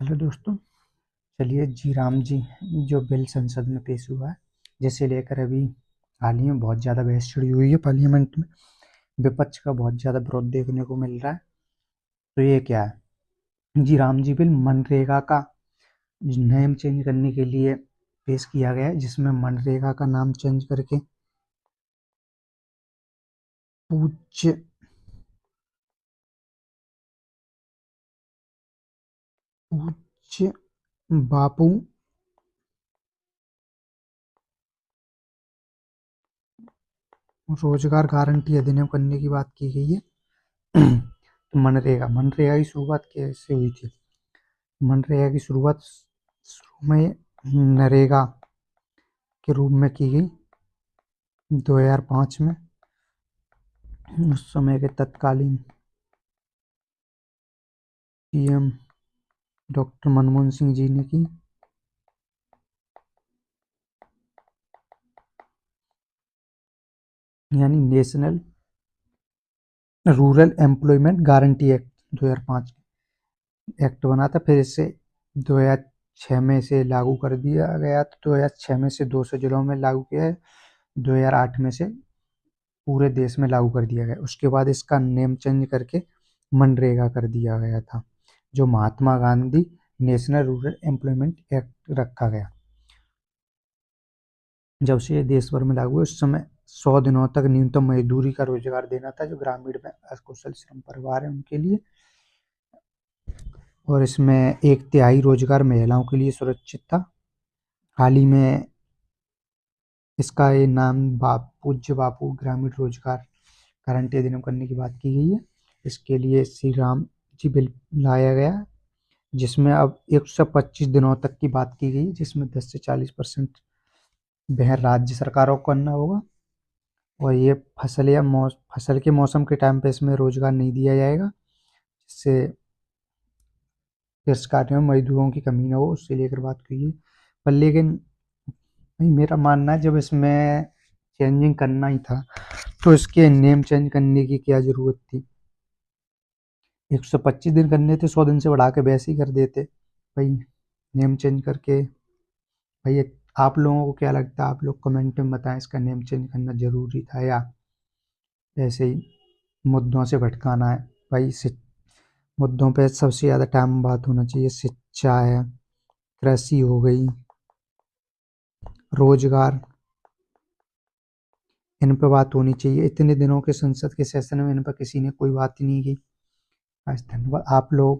Hello दोस्तों। चलिए जी राम जी जो बिल संसद में पेश हुआ है, जिसे लेकर अभी हाल ही में बहुत ज़्यादा बहस छिड़ी हुई है पार्लियामेंट में। विपक्ष का बहुत ज़्यादा विरोध देखने को मिल रहा है। तो ये क्या है जी राम जी बिल मनरेगा का नेम चेंज करने के लिए पेश किया गया है, जिसमें मनरेगा का नाम चेंज करके पूज्य पूज्य बापू रोजगार गारंटी अधिनियम करने की बात की गई है। तो मनरेगा मनरेगा की शुरुआत कैसे हुई थी? मनरेगा की शुरुआत शुरू में नरेगा के रूप में की गई 2005 में। उस समय के तत्कालीन पीएम डॉक्टर मनमोहन सिंह जी ने की। यानी national rural employment guarantee act 2005 act बना था। फिर इसे 2006 में इसे लागू कर दिया गया। तो 2006 में से 200 जिलों में लागू किया है। 2008 में से पूरे देश में लागू कर दिया गया। उसके बाद इसका नेम चेंज करके मनरेगा कर दिया गया था, जो Mahatma Gandhi national rural employment act रखा गया। जब से ये देश भर में लागू है, उस समय 100 दिनों तक न्यूनतम मजदूरी का रोजगार देना था, जो ग्रामीण में अकुशल श्रम परिवार है उनके लिए। और इसमें 1/3 रोजगार महिलाओं के लिए सुरक्षित था। हाल ही में इसका ये नाम पूज्य बापू ग्रामीण रोजगार गारंटी अधिनियम करने की बात की गई है। इसके लिए श्री राम जी बिल लाया गया, जिसमें अब 125 दिनों तक की बात की गई, जिसमें 10 से 40% वह राज्य सरकारों को करना होगा। और ये फसल के मौसम के टाइम पे इसमें रोजगार नहीं दिया जाएगा, जिससे कृषि कार्यों में मजदूरों की कमी न हो, उससे लेकर बात की है। पर लेकिन नहीं, मेरा मानना है जब इसमें चेंजिंग करना ही था तो इसके नेम चेंज करने की क्या जरूरत थी? 125 दिन करने थे, 100 दिन से बढ़ा के वैसे ही कर देते भाई, नेम चेंज करके। भाई आप लोगों को क्या लगता है? आप लोग कमेंट में बताएं, इसका नेम चेंज करना जरूरी था या ऐसे ही मुद्दों से भटकाना है? भाई मुद्दों पे सबसे ज़्यादा टाइम बात होना चाहिए। शिक्षा है, कृषि हो गई, रोजगार, इन पे बात होनी चाहिए। इतने दिनों के संसद के सेशन में इन पर किसी ने कोई बात ही नहीं की। आज धन्यवाद आप लोग।